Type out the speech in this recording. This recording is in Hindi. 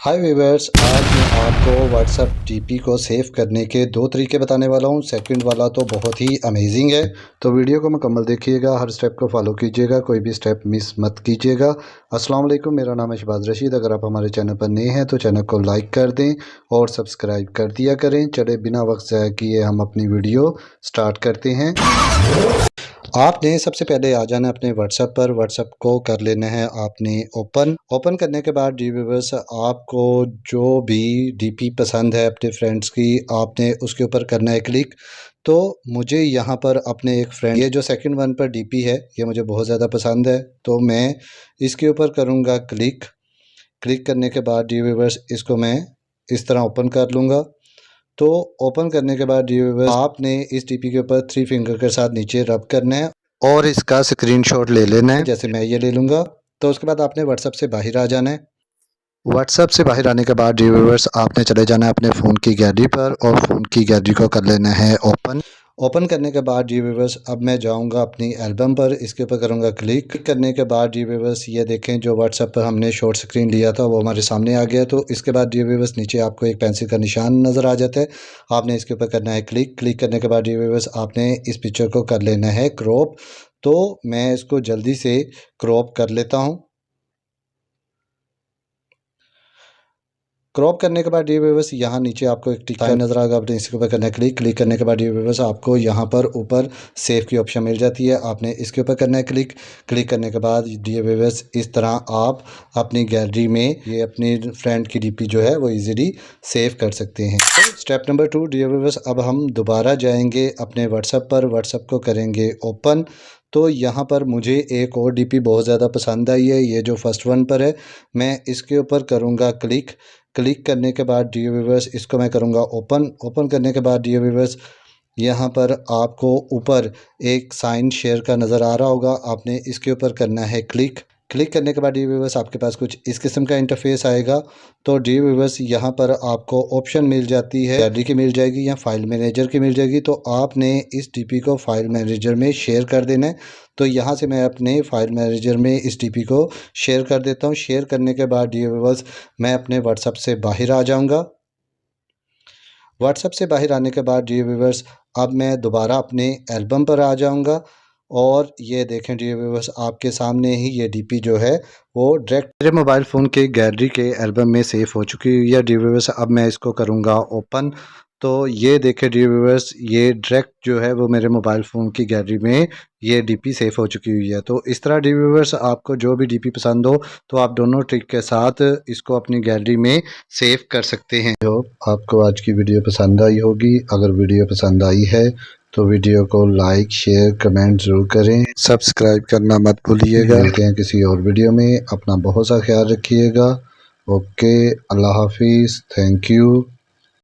हाय व्यूअर्स, आज मैं आपको व्हाट्सएप डीपी को सेव करने के दो तरीके बताने वाला हूं। सेकंड वाला तो बहुत ही अमेजिंग है, तो वीडियो को मुकम्मल देखिएगा, हर स्टेप को फॉलो कीजिएगा, कोई भी स्टेप मिस मत कीजिएगा। अस्सलाम वालेकुम, मेरा नाम है शहबाज रशीद। अगर आप हमारे चैनल पर नए हैं तो चैनल को लाइक कर दें और सब्सक्राइब कर दिया करें। चले बिना वक्त ज़ाया किए हम अपनी वीडियो स्टार्ट करते हैं। आपने सबसे पहले आ जाना अपने व्हाट्सएप पर। व्हाट्सएप को कर लेना है आपने ओपन करने के बाद जी व्यूअर्स, आपको जो भी डीपी पसंद है अपने फ्रेंड्स की, आपने उसके ऊपर करना है क्लिक। तो मुझे यहाँ पर अपने एक फ्रेंड, ये जो सेकंड वन पर डीपी है, ये मुझे बहुत ज़्यादा पसंद है, तो मैं इसके ऊपर करूँगा क्लिक। क्लिक करने के बाद जी व्यूअर्स, इसको मैं इस तरह ओपन कर लूँगा। तो ओपन करने के बाद व्यूअर्स, आपने इस डीपी के ऊपर 3 फिंगर के साथ नीचे रब करना है और इसका स्क्रीनशॉट ले लेना है, जैसे मैं ये ले लूँगा। तो उसके बाद आपने व्हाट्सएप से बाहर आ जाना है। व्हाट्सएप से बाहर आने के बाद व्यूअर्स, आपने चले जाना है अपने फ़ोन की गैलरी पर और फ़ोन की गैलरी को कर लेना है ओपन करने के बाद व्यूअर्स, अब मैं जाऊंगा अपनी एल्बम पर, इसके ऊपर करूंगा क्लिक करने के बाद व्यूअर्स, ये देखें जो व्हाट्सएप पर हमने शॉर्ट स्क्रीन लिया था वो हमारे सामने आ गया। तो इसके बाद व्यूअर्स, नीचे आपको एक पेंसिल का निशान नज़र आ जाता है, आपने इसके ऊपर करना है क्लिक करने के बाद व्यूअर्स, आपने इस पिक्चर को कर लेना है क्रॉप। तो मैं इसको जल्दी से क्रॉप कर लेता हूँ। क्रॉप करने के बाद ये व्यूअर्स, यहाँ नीचे आपको एक टिक का नजर आएगा, आपने इसके ऊपर करना है क्लिक करने के बाद ये व्यूअर्स, आपको यहाँ पर ऊपर सेव की ऑप्शन मिल जाती है, आपने इसके ऊपर करना है क्लिक करने के बाद ये व्यूअर्स, इस तरह आप अपनी गैलरी में ये अपनी फ्रेंड की डीपी जो है वो इजीली सेव कर सकते हैं। तो स्टेप नंबर 2 डियर व्यूअर्स, अब हम दोबारा जाएंगे अपने व्हाट्सएप पर, व्हाट्सएप को करेंगे ओपन। तो यहाँ पर मुझे एक और डीपी बहुत ज़्यादा पसंद आई है, ये जो फर्स्ट वन पर है, मैं इसके ऊपर करूँगा क्लिक करने के बाद डियर व्यूअर्स, इसको मैं करूँगा ओपन करने के बाद डियर व्यूअर्स, यहाँ पर आपको ऊपर एक साइन शेयर का नज़र आ रहा होगा, आपने इसके ऊपर करना है क्लिक करने के बाद डियर व्यूअर्स, आपके पास कुछ इस किस्म का इंटरफेस आएगा। तो डियर व्यूअर्स, यहाँ पर आपको ऑप्शन मिल जाती है, गैलरी की मिल जाएगी या फाइल मैनेजर की मिल जाएगी। तो आपने इस डीपी को फाइल मैनेजर में शेयर कर देना है। तो यहाँ से मैं अपने फाइल मैनेजर में इस डीपी को शेयर कर देता हूँ। शेयर करने के बाद डियर व्यूअर्स, मैं अपने व्हाट्सएप से बाहर आ जाऊँगा। व्हाट्सएप से बाहर आने के बाद डियर व्यूअर्स, अब मैं दोबारा अपने एल्बम पर आ जाऊँगा और ये देखें डियर व्यूअर्स, आपके सामने ही ये डीपी जो है वो डायरेक्ट मेरे मोबाइल फ़ोन के गैलरी के एल्बम में सेव हो चुकी हुई है डियर व्यूअर्स। अब मैं इसको करूँगा ओपन। तो ये देखें डियर व्यूअर्स, ये डायरेक्ट जो है वो मेरे मोबाइल फ़ोन की गैलरी में ये डीपी सेव हो चुकी हुई है। तो इस तरह डियर व्यूअर्स, आपको जो भी डीपी पसंद हो तो आप दोनों ट्रिक के साथ इसको अपनी गैलरी में सेव कर सकते हैं। तो आपको आज की वीडियो पसंद आई होगी। अगर वीडियो पसंद आई है तो वीडियो को लाइक शेयर कमेंट ज़रूर करें, सब्सक्राइब करना मत भूलिएगा। मिलते हैं किसी और वीडियो में, अपना बहुत सा ख्याल रखिएगा। ओके, अल्लाह हाफिज़, थैंक यू।